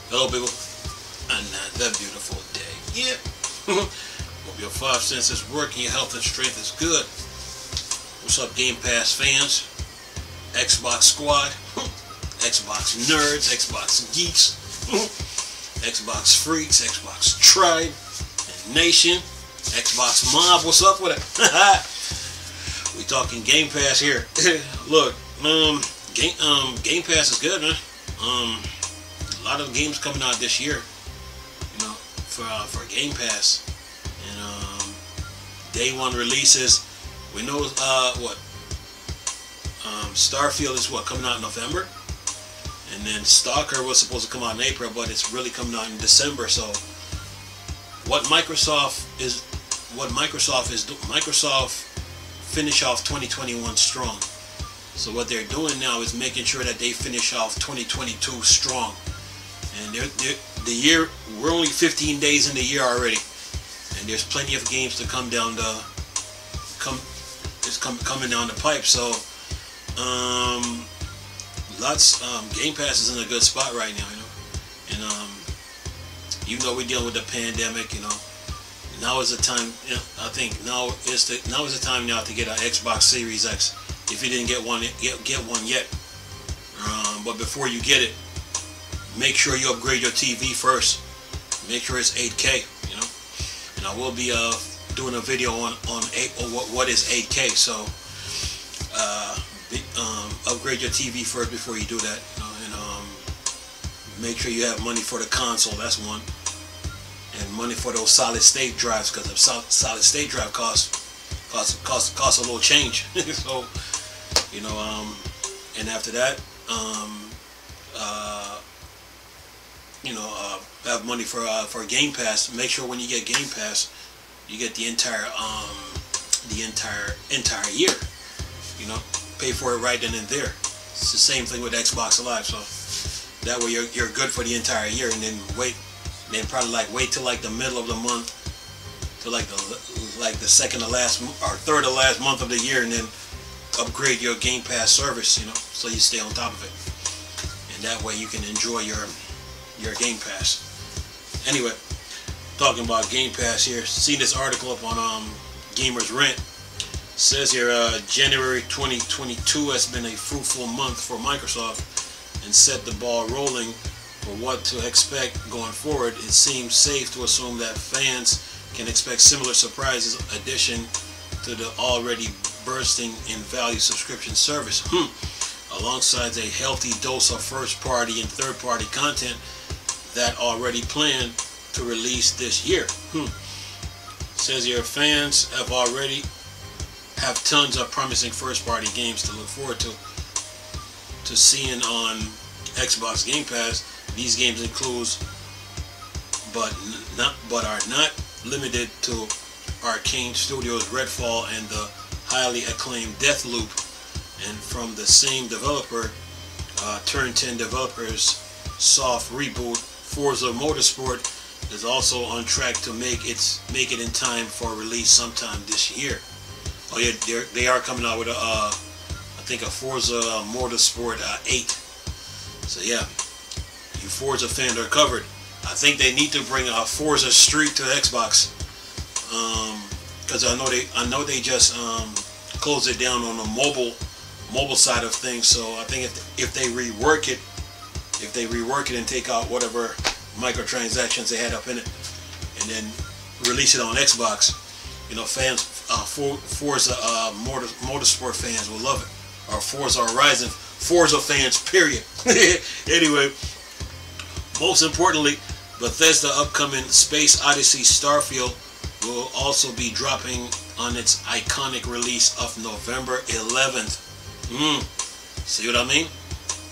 Hello, people. Another beautiful day. Yeah. Hope your 5 senses working, your health and strength is good. What's up, Game Pass fans? Xbox squad, Xbox nerds, Xbox geeks, Xbox freaks, Xbox tribe and nation, Xbox mob. What's up with it? We talking Game Pass here. Look, Game Pass is good, man. A lot of games coming out this year, you know, for Game Pass, and day one releases. We know Starfield is coming out in November, and then Stalker was supposed to come out in April, but it's really coming out in December. So what Microsoft finish off 2021 strong. So what they're doing now is making sure that they finish off 2022 strong. And the year, we're only 15 days in the year already, and there's plenty of games to come down coming down the pipe. So Game Pass is in a good spot right now, you know. And even though we're dealing with the pandemic, you know, now is the time. You know, I think now is the time now to get an Xbox Series X. If you didn't get one, get one yet. But before you get it, make sure you upgrade your TV first. Make sure it's 8K, you know. And I will be doing a video on what is 8K. So upgrade your TV first before you do that, you know. And make sure you have money for the console. That's one. And money for those solid state drives, because the solid state drive costs a little change. So, you know, and after that, you know, have money for Game Pass. Make sure when you get Game Pass, you get the entire year. You know, pay for it right then and there. It's the same thing with Xbox Live. So that way you're good for the entire year, and then wait till like the middle of the month, to like the second to last or third to last month of the year, and then upgrade your Game Pass service, you know, so you stay on top of it, and that way you can enjoy your Game Pass. Anyway, talking about Game Pass here, see this article up on Gamers Rant. It says here January 2022 has been a fruitful month for Microsoft and set the ball rolling for what to expect going forward. It seems safe to assume that fans can expect similar surprises addition to the already bursting in value subscription service, alongside a healthy dose of first-party and third-party content that already planned to release this year. Says here fans have tons of promising first-party games to look forward to seeing on Xbox Game Pass. These games include, but are not limited to Arcane Studios' Redfall and the highly acclaimed Deathloop, and from the same developer, Turn 10 developers soft reboot Forza Motorsport is also on track to make it in time for release sometime this year. Oh yeah, they are coming out with I think a Forza Motorsport 8. So yeah, you Forza fans are covered. I think they need to bring a Forza Street to Xbox, because I know they just closed it down on the mobile side of things. So I think if they rework it and take out whatever microtransactions they had up in it, and then release it on Xbox, you know, fans, Forza Motorsport fans will love it, or Forza Horizon, Forza fans, period. Anyway, most importantly, Bethesda upcoming Space Odyssey Starfield will also be dropping on its iconic release of November 11th. See what I mean?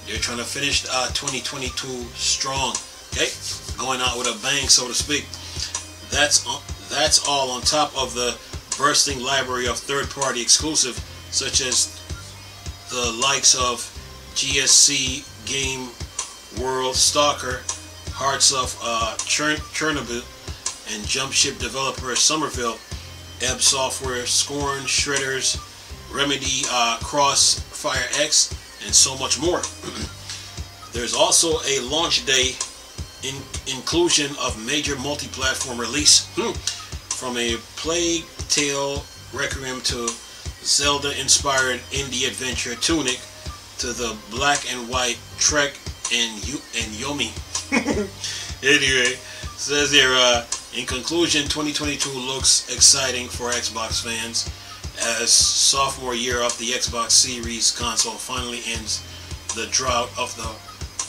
They're trying to finish 2022 strong. Okay, going out with a bang, so to speak. That's all on top of the bursting library of third-party exclusive, such as the likes of GSC, Game World, Stalker, Hearts of Chernobyl, and Jumpship developer Somerville, Ebb Software, Scorn, Shredders, Remedy, Crossfire X, and so much more. There's also a launch day inclusion of major multi-platform release, from a Plague Tale Requiem to Zelda-inspired indie adventure Tunic to the black and white Trek and Yomi. Anyway, says here, in conclusion, 2022 looks exciting for Xbox fans as sophomore year of the Xbox Series console finally ends the drought of the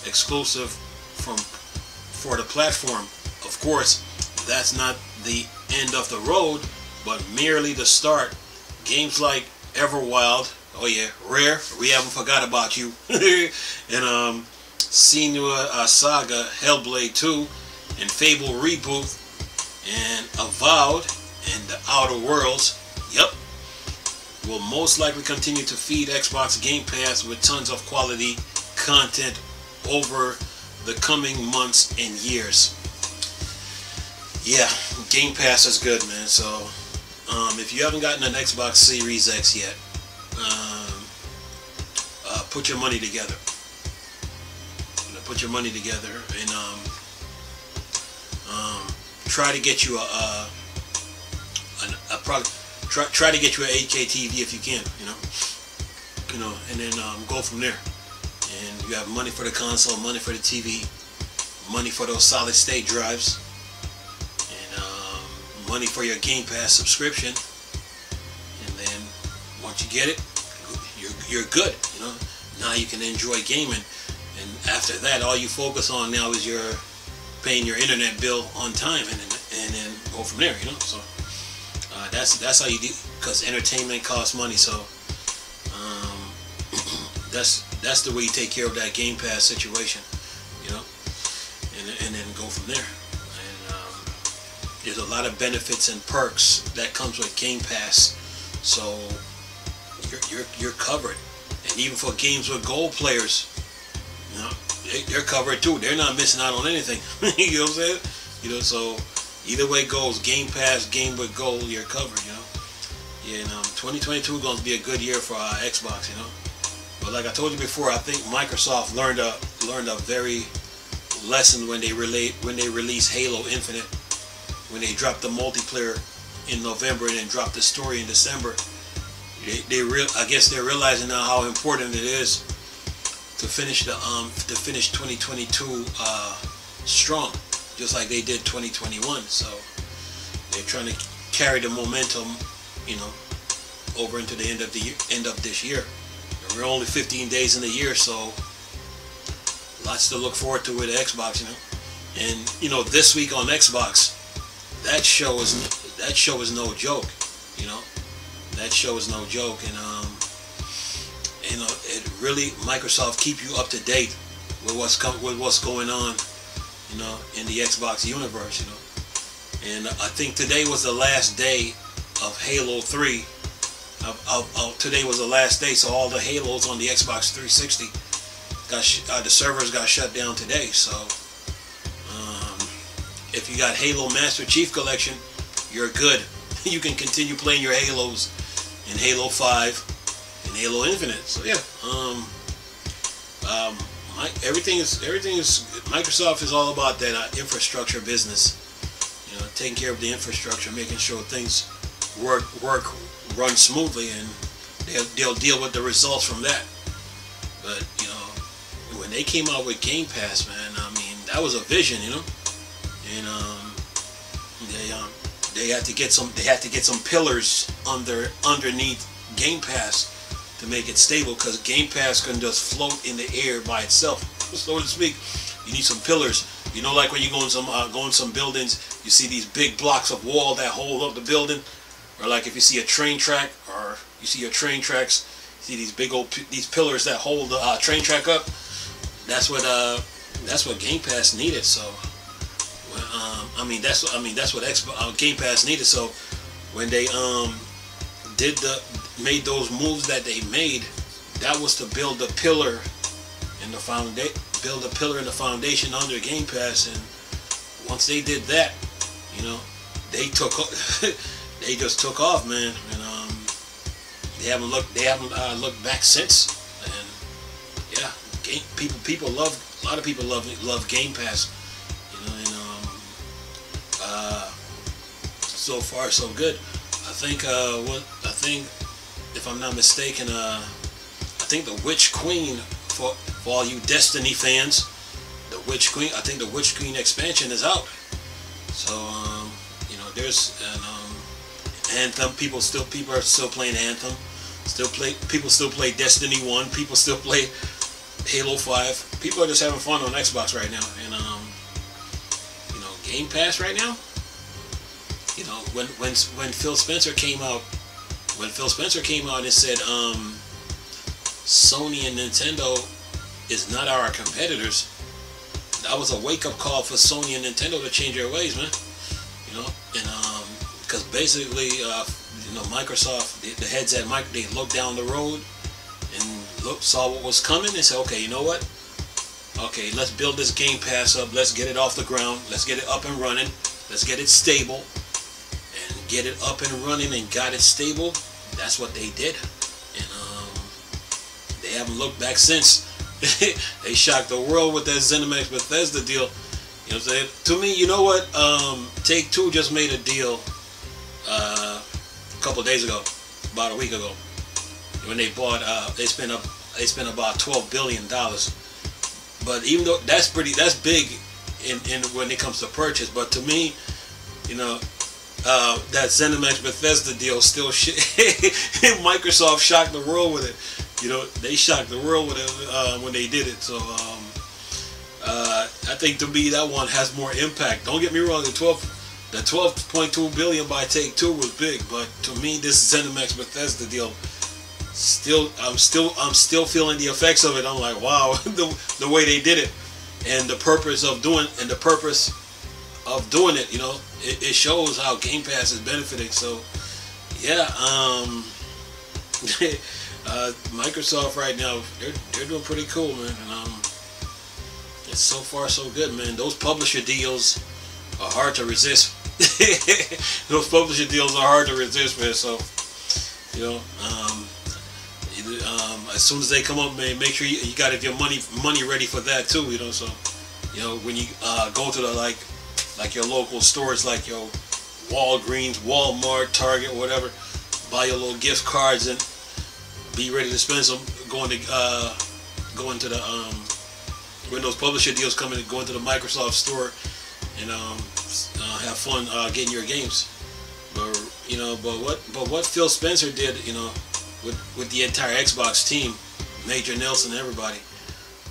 exclusive for the platform. Of course, that's not the end of the road, but merely the start. Games like Everwild, oh yeah, Rare, we haven't forgot about you, and Senua Saga, Hellblade 2, and Fable Reboot, and Avowed, and The Outer Worlds, yep, will most likely continue to feed Xbox Game Pass with tons of quality content over the coming months and years. Yeah, Game Pass is good, man. So if you haven't gotten an Xbox Series X yet, put your money together. Put your money together and try to get you a product. Try to get you an 8K TV if you can, and then go from there. And you have money for the console, money for the TV, money for those solid state drives, and money for your Game Pass subscription. And then once you get it, you're good. Now you can enjoy gaming. And after that, all you focus on now is your paying your internet bill on time, and then go from there. So that's how you do, because entertainment costs money. So that's the way you take care of that Game Pass situation, and then go from there. And there's a lot of benefits and perks that comes with Game Pass, so you're covered. And even for games with gold players, they're covered too. They're not missing out on anything. You know what I'm saying? So either way it goes, Game Pass, game with gold, you're covered. Yeah, and 2022 is going to be a good year for Xbox. But like I told you before, I think Microsoft learned a very lesson when they released Halo Infinite, when they dropped the multiplayer in November and then dropped the story in December. I guess they're realizing now how important it is to finish 2022 strong, just like they did 2021. So they're trying to carry the momentum, over into the end of this year. And we're only 15 days in the year, so lots to look forward to with Xbox, And this week on Xbox, that show is no joke, That show is no joke, and it really, Microsoft keep you up to date with what's going on, in the Xbox universe, And I think today was the last day of Halo 3. Today was the last day, so all the Halos on the Xbox 360 the servers got shut down today. So if you got Halo Master Chief Collection, you're good. You can continue playing your Halos in Halo 5 and Halo Infinite. So yeah, everything is Microsoft is all about that infrastructure business. Taking care of the infrastructure, making sure things run smoothly, and they'll deal with the results from that. But when they came out with Game Pass, man, that was a vision, and they had to get some pillars underneath Game Pass to make it stable, because Game Pass couldn't just float in the air by itself, so to speak. You need some pillars. Like when you go in some buildings, you see these big blocks of wall that hold up the building, or like if you see a train track, or you see your train tracks, you see these big these pillars that hold the train track up. That's what Game Pass needed. So, that's what Game Pass needed. So, when they made those moves that they made, that was to build a pillar in the foundation under Game Pass. And once they did that, they just took off, man. And they haven't looked back since. And yeah, a lot of people love Game Pass. so far so good. I think if I'm not mistaken, I think the Witch Queen, for all you Destiny fans, the Witch Queen. I think the Witch Queen expansion is out. So you know, there's an Anthem. People are still playing Anthem. People still play Destiny 1. People still play Halo 5. People are just having fun on Xbox right now. And you know, Game Pass right now. You know, when Phil Spencer came out, and said Sony and Nintendo is not our competitors, that was a wake-up call for Sony and Nintendo to change their ways, man. You know, and because basically, you know, Microsoft, the heads at Microsoft, they looked down the road and saw what was coming and said, okay, you know what? Okay, let's build this Game Pass up. Let's get it off the ground. Let's get it up and running. Let's get it stable. And get it up and running and got it stable. That's what they did. And they haven't looked back since. They shocked the world with that ZeniMax Bethesda deal. You know what I'm saying? To me, you know what? Take-Two just made a deal a couple days ago, about a week ago, when they bought. They spent about $12 billion. But even though that's big in when it comes to purchase. But to me, you know, that ZeniMax Bethesda deal still Microsoft shocked the world with it. You know, they shocked the world with it when they did it. So I think to me that one has more impact. Don't get me wrong, the 12.2 billion by Take-Two was big, but to me this ZeniMax Bethesda deal, I'm still feeling the effects of it. I'm like, wow, the way they did it, and the purpose of doing it. You know, it shows how Game Pass is benefiting. So yeah, Microsoft right now, they're doing pretty cool, man. And it's so far so good, man. Those publisher deals are hard to resist. Those publisher deals are hard to resist, man. So you know, as soon as they come up, man, make sure you got your money ready for that too. You know, so you know, when you go to the like your local stores, like your Walgreens, Walmart, Target, whatever, buy your little gift cards and be ready to spend some. Going to the when those publisher deals come in, go into the Microsoft store and have fun getting your games. But you know, but what Phil Spencer did, you know, with the entire Xbox team, Major Nelson, everybody,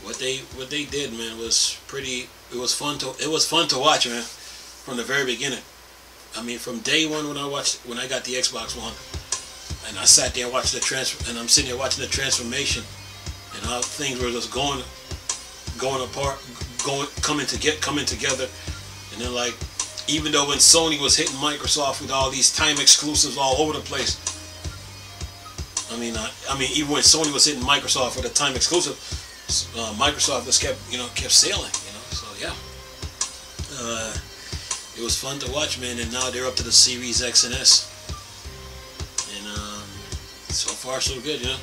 what they did, man, was pretty. It was fun to watch, man, from the very beginning. I mean, from day one when I got the Xbox One, and I sat there and watched and I'm sitting there watching the transformation, and how things were just going apart, coming together, and then like, even though when Sony was hitting Microsoft with all these time exclusives all over the place, I mean, even when Sony was hitting Microsoft with a time exclusive, Microsoft just kept sailing, you know. So yeah, it was fun to watch, man. And now they're up to the Series X and S, and so far so good, you know.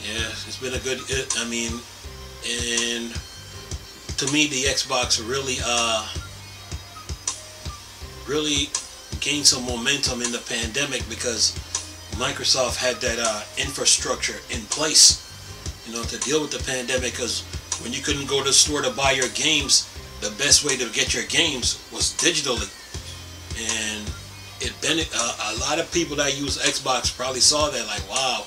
Yeah, it's been a good. I mean, and to me, the Xbox really gained some momentum in the pandemic because Microsoft had that infrastructure in place, you know, to deal with the pandemic. Because when you couldn't go to the store to buy your games, the best way to get your games was digitally, and a lot of people that use Xbox probably saw that, like, wow,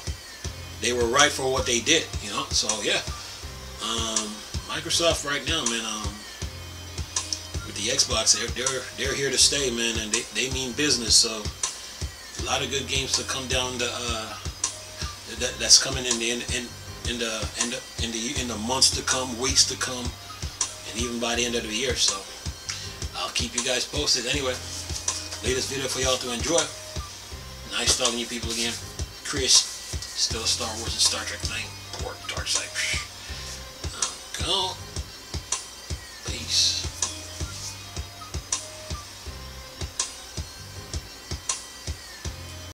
they were right for what they did, you know. So yeah, Microsoft right now, man, with the Xbox, they're here to stay, man, and they mean business. So a lot of good games to come down that's coming in the months to come, weeks to come, and even by the end of the year. So I'll keep you guys posted. Anyway, latest video for y'all to enjoy. Nice talking to you people again. Chris, still Star Wars and Star Trek 9 port, dark side. Go.